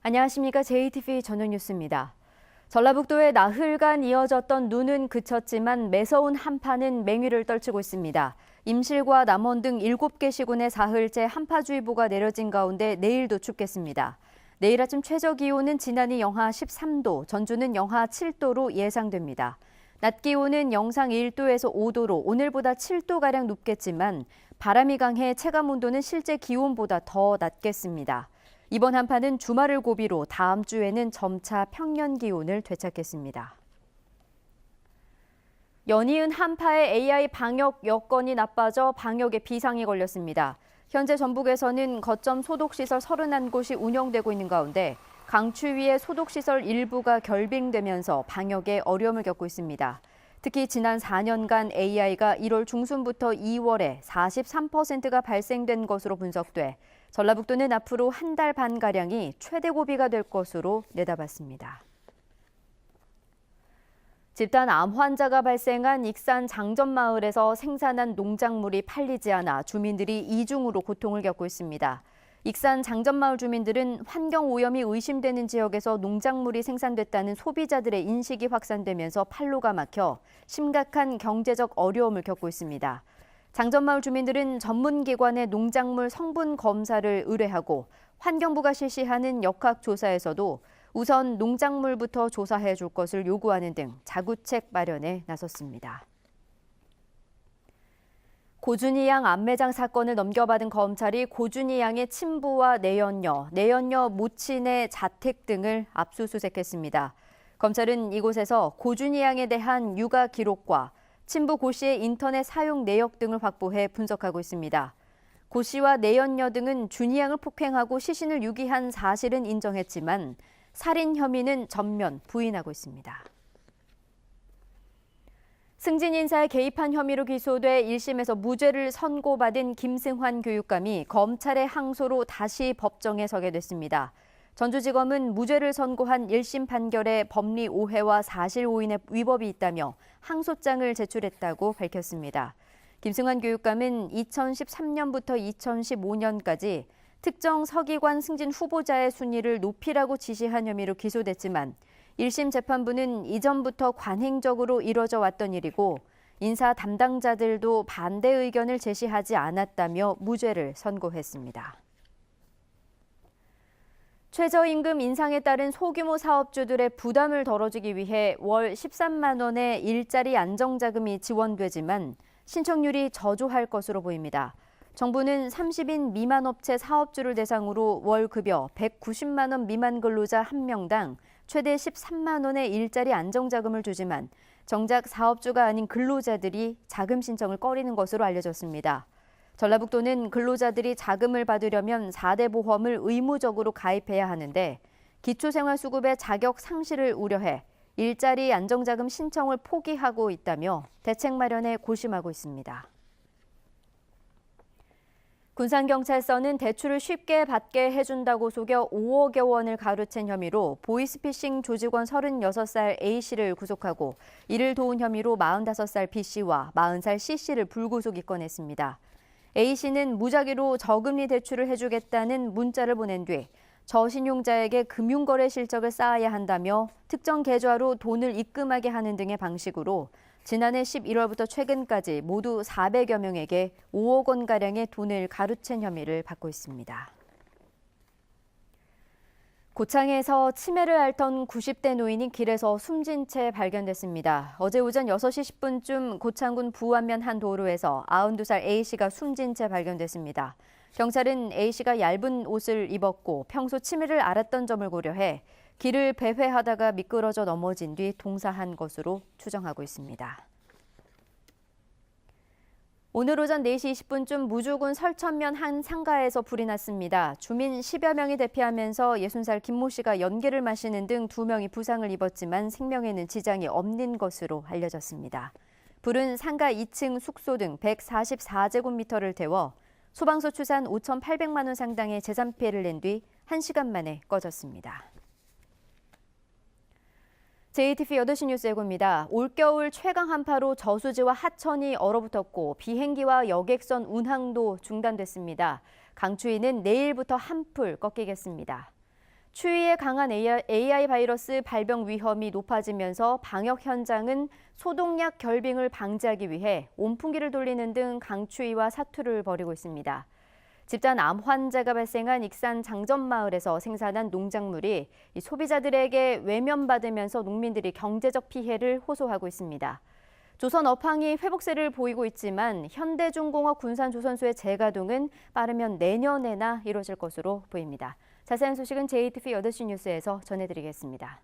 안녕하십니까. JTV 저녁 뉴스입니다. 전라북도에 나흘간 이어졌던 눈은 그쳤지만 매서운 한파는 맹위를 떨치고 있습니다. 임실과 남원 등 7개 시군에 사흘째 한파주의보가 내려진 가운데 내일도 춥겠습니다. 내일 아침 최저 기온은 진안이 영하 13도, 전주는 영하 7도로 예상됩니다. 낮 기온은 영상 1도에서 5도로 오늘보다 7도가량 높겠지만 바람이 강해 체감온도는 실제 기온보다 더 낮겠습니다. 이번 한파는 주말을 고비로 다음 주에는 점차 평년 기온을 되찾겠습니다. 연이은 한파에 AI 방역 여건이 나빠져 방역에 비상이 걸렸습니다. 현재 전북에서는 거점 소독시설 31곳이 운영되고 있는 가운데 강추위에 소독시설 일부가 결빙되면서 방역에 어려움을 겪고 있습니다. 특히 지난 4년간 AI가 1월 중순부터 2월에 43%가 발생된 것으로 분석돼 전라북도는 앞으로 한 달 반가량이 최대 고비가 될 것으로 내다봤습니다. 집단 암 환자가 발생한 익산 장전마을에서 생산한 농작물이 팔리지 않아 주민들이 이중으로 고통을 겪고 있습니다. 익산 장전마을 주민들은 환경오염이 의심되는 지역에서 농작물이 생산됐다는 소비자들의 인식이 확산되면서 판로가 막혀 심각한 경제적 어려움을 겪고 있습니다. 장전마을 주민들은 전문기관의 농작물 성분 검사를 의뢰하고 환경부가 실시하는 역학조사에서도 우선 농작물부터 조사해 줄 것을 요구하는 등 자구책 마련에 나섰습니다. 고준희 양 암매장 사건을 넘겨받은 검찰이 고준희 양의 친부와 내연녀 모친의 자택 등을 압수수색했습니다. 검찰은 이곳에서 고준희 양에 대한 육아 기록과 친부 고 씨의 인터넷 사용 내역 등을 확보해 분석하고 있습니다. 고 씨와 내연녀 등은 준희 양을 폭행하고 시신을 유기한 사실은 인정했지만 살인 혐의는 전면 부인하고 있습니다. 승진 인사에 개입한 혐의로 기소돼 1심에서 무죄를 선고받은 김승환 교육감이 검찰의 항소로 다시 법정에 서게 됐습니다. 전주지검은 무죄를 선고한 1심 판결에 법리 오해와 사실 오인의 위법이 있다며 항소장을 제출했다고 밝혔습니다. 김승환 교육감은 2013년부터 2015년까지 특정 서기관 승진 후보자의 순위를 높이라고 지시한 혐의로 기소됐지만 1심 재판부는 이전부터 관행적으로 이뤄져 왔던 일이고 인사 담당자들도 반대 의견을 제시하지 않았다며 무죄를 선고했습니다. 최저임금 인상에 따른 소규모 사업주들의 부담을 덜어주기 위해 월 13만 원의 일자리 안정자금이 지원되지만 신청률이 저조할 것으로 보입니다. 정부는 30인 미만 업체 사업주를 대상으로 월 급여 190만 원 미만 근로자 1명당 최대 13만 원의 일자리 안정자금을 주지만 정작 사업주가 아닌 근로자들이 자금 신청을 꺼리는 것으로 알려졌습니다. 전라북도는 근로자들이 자금을 받으려면 4대 보험을 의무적으로 가입해야 하는데 기초생활수급의 자격 상실을 우려해 일자리 안정자금 신청을 포기하고 있다며 대책 마련에 고심하고 있습니다. 군산경찰서는 대출을 쉽게 받게 해준다고 속여 5억여 원을 가로챈 혐의로 보이스피싱 조직원 36살 A씨를 구속하고 이를 도운 혐의로 45살 B씨와 40살 C씨를 불구속 입건했습니다. A씨는 무작위로 저금리 대출을 해주겠다는 문자를 보낸 뒤 저신용자에게 금융거래 실적을 쌓아야 한다며 특정 계좌로 돈을 입금하게 하는 등의 방식으로 지난해 11월부터 최근까지 모두 400여 명에게 5억 원가량의 돈을 가로챈 혐의를 받고 있습니다. 고창에서 치매를 앓던 90대 노인이 길에서 숨진 채 발견됐습니다. 어제 오전 6시 10분쯤 고창군 부안면 한 도로에서 92살 A씨가 숨진 채 발견됐습니다. 경찰은 A씨가 얇은 옷을 입었고 평소 치매를 앓았던 점을 고려해 길을 배회하다가 미끄러져 넘어진 뒤 동사한 것으로 추정하고 있습니다. 오늘 오전 4시 20분쯤 무주군 설천면 한 상가에서 불이 났습니다. 주민 10여 명이 대피하면서 60살 김모 씨가 연기를 마시는 등 2명이 부상을 입었지만 생명에는 지장이 없는 것으로 알려졌습니다. 불은 상가 2층 숙소 등 144제곱미터를 태워 소방서 추산 5,800만 원 상당의 재산 피해를 낸 뒤 1시간 만에 꺼졌습니다. JTV 8시 뉴스 예고입니다. 올겨울 최강 한파로 저수지와 하천이 얼어붙었고 비행기와 여객선 운항도 중단됐습니다. 강추위는 내일부터 한풀 꺾이겠습니다. 추위에 강한 AI 바이러스 발병 위험이 높아지면서 방역 현장은 소독약 결빙을 방지하기 위해 온풍기를 돌리는 등 강추위와 사투를 벌이고 있습니다. 집단 암 환자가 발생한 익산 장전마을에서 생산한 농작물이 소비자들에게 외면받으면서 농민들이 경제적 피해를 호소하고 있습니다. 조선 업황이 회복세를 보이고 있지만 현대중공업 군산조선소의 재가동은 빠르면 내년에나 이뤄질 것으로 보입니다. 자세한 소식은 JTBC 8시 뉴스에서 전해드리겠습니다.